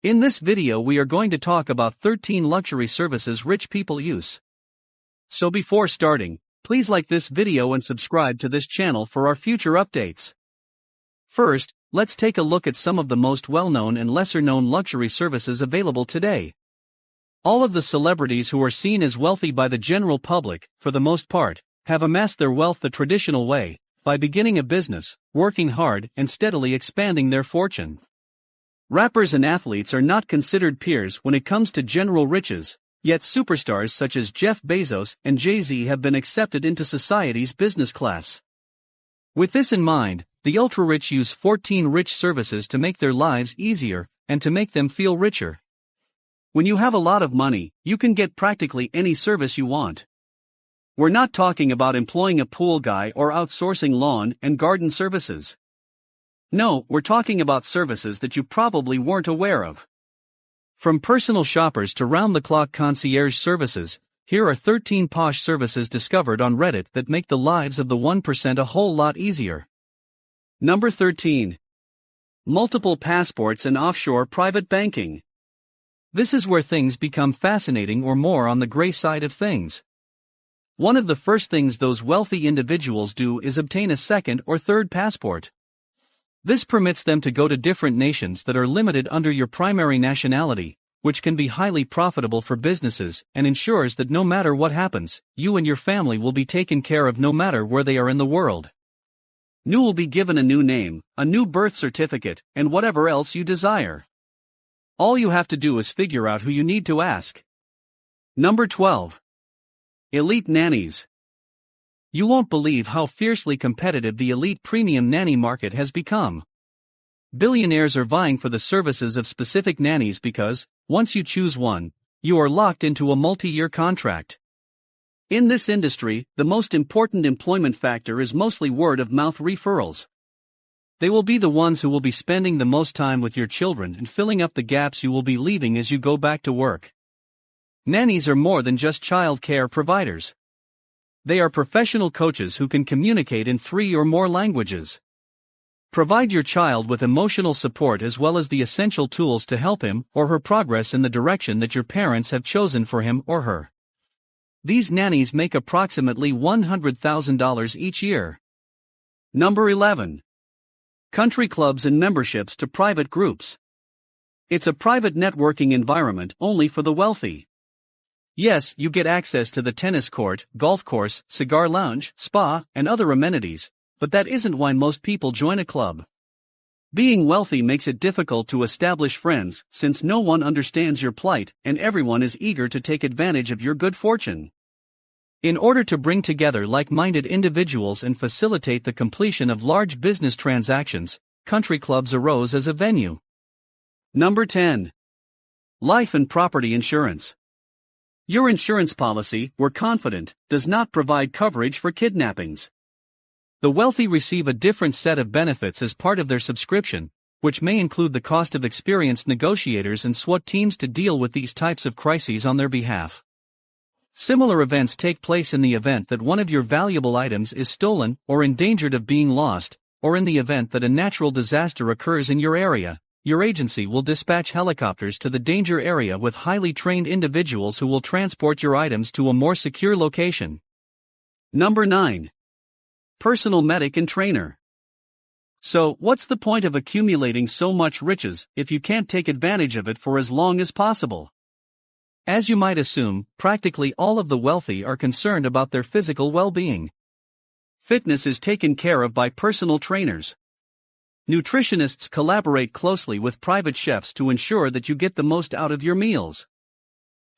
In this video we are going to talk about 13 luxury services rich people use. So before starting, please like this video and subscribe to this channel for our future updates. First, let's take a look at some of the most well-known and lesser-known luxury services available today. All of the celebrities who are seen as wealthy by the general public, for the most part, have amassed their wealth the traditional way, by beginning a business, working hard, and steadily expanding their fortune. Rappers and athletes are not considered peers when it comes to general riches, yet superstars such as Jeff Bezos and Jay-Z have been accepted into society's business class. With this in mind, the ultra-rich use 14 rich services to make their lives easier, and to make them feel richer. When you have a lot of money, you can get practically any service you want. We're not talking about employing a pool guy or outsourcing lawn and garden services. No, we're talking about services that you probably weren't aware of. From personal shoppers to round-the-clock concierge services, here are 13 posh services discovered on Reddit that make the lives of the 1% a whole lot easier. Number 13. Multiple passports and offshore private banking. This is where things become fascinating or more on the gray side of things. One of the first things those wealthy individuals do is obtain a second or third passport. This permits them to go to different nations that are limited under your primary nationality, which can be highly profitable for businesses and ensures that no matter what happens, you and your family will be taken care of no matter where they are in the world. You will be given a new name, a new birth certificate, and whatever else you desire. All you have to do is figure out who you need to ask. Number 12. Elite nannies. You won't believe how fiercely competitive the elite premium nanny market has become. Billionaires are vying for the services of specific nannies because, once you choose one, you are locked into a multi-year contract. In this industry, the most important employment factor is mostly word-of-mouth referrals. They will be the ones who will be spending the most time with your children and filling up the gaps you will be leaving as you go back to work. Nannies are more than just child care providers. They are professional coaches who can communicate in 3 or more languages. Provide your child with emotional support as well as the essential tools to help him or her progress in the direction that your parents have chosen for him or her. These nannies make approximately $100,000 each year. Number 11. Country clubs and memberships to private groups. It's a private networking environment only for the wealthy. Yes, you get access to the tennis court, golf course, cigar lounge, spa, and other amenities, but that isn't why most people join a club. Being wealthy makes it difficult to establish friends, since no one understands your plight and everyone is eager to take advantage of your good fortune. In order to bring together like-minded individuals and facilitate the completion of large business transactions, country clubs arose as a venue. Number 10. Life and property insurance. Your insurance policy, we're confident, does not provide coverage for kidnappings. The wealthy receive a different set of benefits as part of their subscription, which may include the cost of experienced negotiators and SWAT teams to deal with these types of crises on their behalf. Similar events take place in the event that one of your valuable items is stolen or endangered of being lost, or in the event that a natural disaster occurs in your area. Your agency will dispatch helicopters to the danger area with highly trained individuals who will transport your items to a more secure location. Number 9. Personal medic and trainer. So, what's the point of accumulating so much riches if you can't take advantage of it for as long as possible? As you might assume, practically all of the wealthy are concerned about their physical well-being. Fitness is taken care of by personal trainers. Nutritionists collaborate closely with private chefs to ensure that you get the most out of your meals.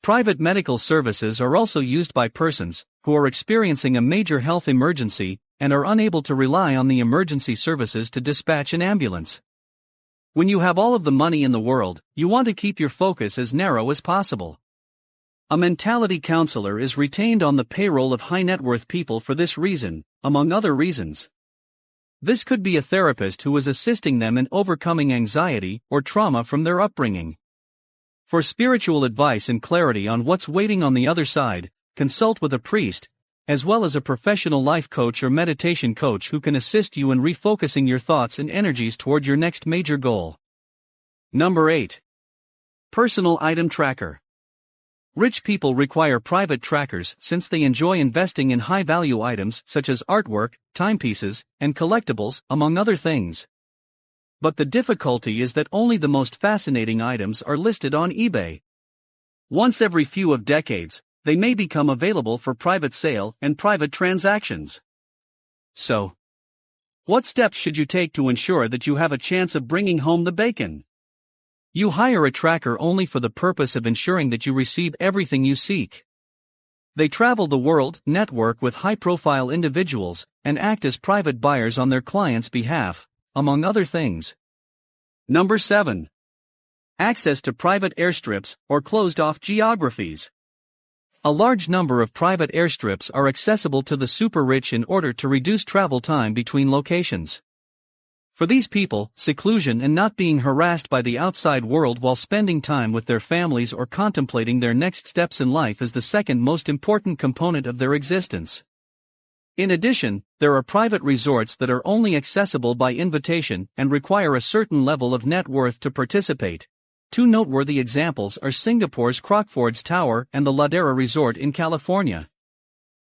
Private medical services are also used by persons who are experiencing a major health emergency and are unable to rely on the emergency services to dispatch an ambulance. When you have all of the money in the world, you want to keep your focus as narrow as possible. A mentality counselor is retained on the payroll of high-net-worth people for this reason, among other reasons. This could be a therapist who is assisting them in overcoming anxiety or trauma from their upbringing. For spiritual advice and clarity on what's waiting on the other side, consult with a priest, as well as a professional life coach or meditation coach who can assist you in refocusing your thoughts and energies toward your next major goal. Number 8. Personal item tracker. Rich people require private trackers since they enjoy investing in high-value items such as artwork, timepieces, and collectibles, among other things. But the difficulty is that only the most fascinating items are listed on eBay. Once every few of decades, they may become available for private sale and private transactions. So, what steps should you take to ensure that you have a chance of bringing home the bacon? You hire a tracker only for the purpose of ensuring that you receive everything you seek. They travel the world, network with high-profile individuals, and act as private buyers on their clients' behalf, among other things. Number 7. Access to private airstrips or closed-off geographies. A large number of private airstrips are accessible to the super-rich in order to reduce travel time between locations. For these people, seclusion and not being harassed by the outside world while spending time with their families or contemplating their next steps in life is the second most important component of their existence. In addition, there are private resorts that are only accessible by invitation and require a certain level of net worth to participate. Two noteworthy examples are Singapore's Crockford's Tower and the Ladera Resort in California.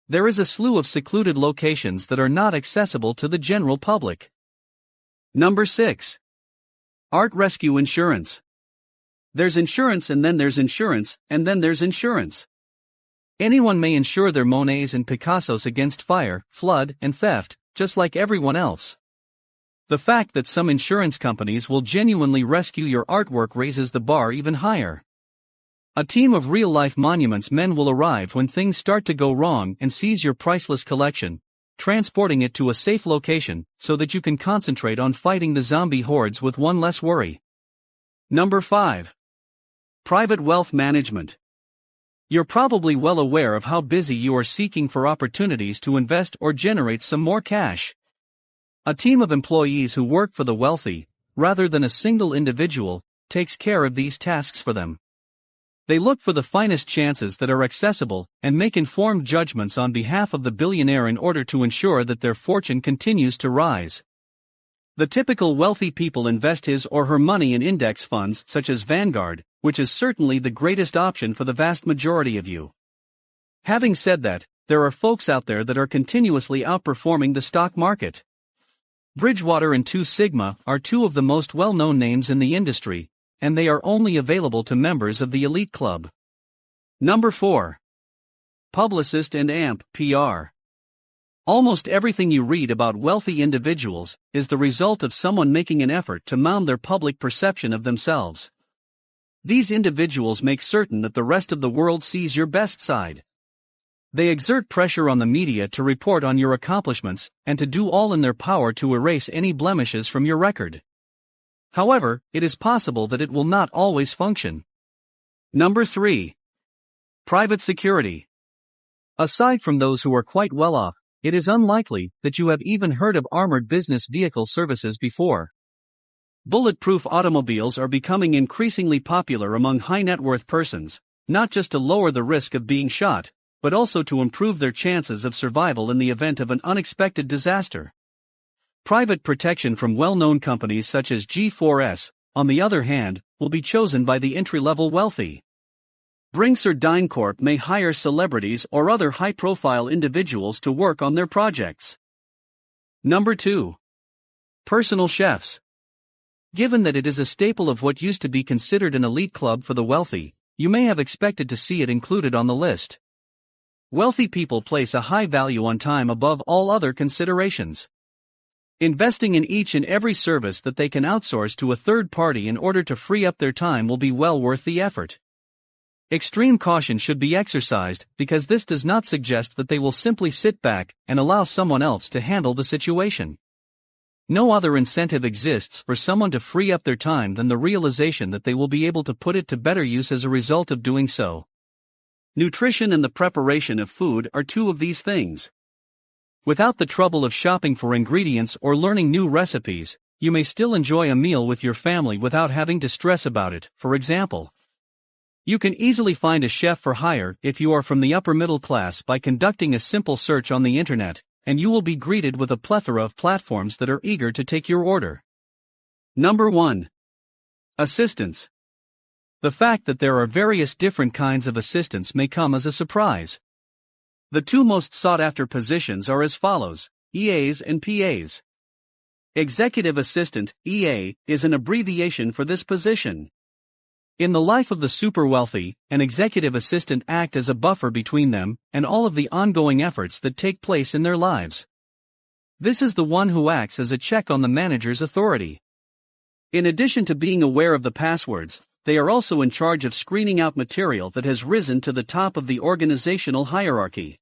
There is a slew of secluded locations that are not accessible to the general public. Number 6. Art rescue insurance. There's insurance and then there's insurance, and then there's insurance. Anyone may insure their Monets and Picassos against fire, flood, and theft, just like everyone else. The fact that some insurance companies will genuinely rescue your artwork raises the bar even higher. A team of real-life monuments men will arrive when things start to go wrong and seize your priceless collection, transporting it to a safe location so that you can concentrate on fighting the zombie hordes with one less worry. Number 5. Private wealth management. You're probably well aware of how busy you are seeking for opportunities to invest or generate some more cash. A team of employees who work for the wealthy, rather than a single individual, takes care of these tasks for them. They look for the finest chances that are accessible and make informed judgments on behalf of the billionaire in order to ensure that their fortune continues to rise. The typical wealthy people invest his or her money in index funds such as Vanguard, which is certainly the greatest option for the vast majority of you. Having said that, there are folks out there that are continuously outperforming the stock market. Bridgewater and Two Sigma are two of the most well-known names in the industry, and they are only available to members of the elite club. Number 4. Publicist and AMP PR. Almost everything you read about wealthy individuals is the result of someone making an effort to mound their public perception of themselves. These individuals make certain that the rest of the world sees your best side. They exert pressure on the media to report on your accomplishments and to do all in their power to erase any blemishes from your record. However, it is possible that it will not always function. Number 3. Private security. Aside from those who are quite well off, it is unlikely that you have even heard of armored business vehicle services before. Bulletproof automobiles are becoming increasingly popular among high-net-worth persons, not just to lower the risk of being shot, but also to improve their chances of survival in the event of an unexpected disaster. Private protection from well-known companies such as G4S, on the other hand, will be chosen by the entry-level wealthy. Brinks or DynCorp may hire celebrities or other high-profile individuals to work on their projects. Number 2. Personal chefs. Given that it is a staple of what used to be considered an elite club for the wealthy, you may have expected to see it included on the list. Wealthy people place a high value on time above all other considerations. Investing in each and every service that they can outsource to a third party in order to free up their time will be well worth the effort. Extreme caution should be exercised because this does not suggest that they will simply sit back and allow someone else to handle the situation. No other incentive exists for someone to free up their time than the realization that they will be able to put it to better use as a result of doing so. Nutrition and the preparation of food are two of these things. Without the trouble of shopping for ingredients or learning new recipes, you may still enjoy a meal with your family without having to stress about it. For example, you can easily find a chef for hire if you are from the upper middle class by conducting a simple search on the internet, and you will be greeted with a plethora of platforms that are eager to take your order. Number 1. Assistance. The fact that there are various different kinds of assistants may come as a surprise. The two most sought-after positions are as follows: EAs and PAs. Executive Assistant, EA, is an abbreviation for this position. In the life of the super wealthy, an executive assistant acts as a buffer between them and all of the ongoing efforts that take place in their lives. This is the one who acts as a check on the manager's authority. In addition to being aware of the passwords, they are also in charge of screening out material that has risen to the top of the organizational hierarchy.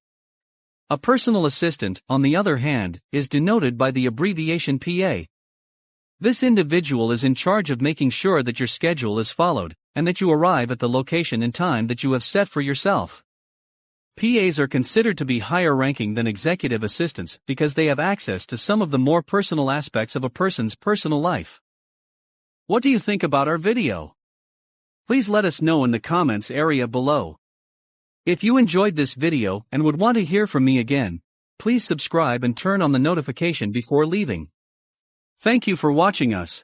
A personal assistant, on the other hand, is denoted by the abbreviation PA. This individual is in charge of making sure that your schedule is followed, and that you arrive at the location in time that you have set for yourself. PAs are considered to be higher ranking than executive assistants because they have access to some of the more personal aspects of a person's personal life. What do you think about our video? Please let us know in the comments area below. If you enjoyed this video and would want to hear from me again, please subscribe and turn on the notification before leaving. Thank you for watching us.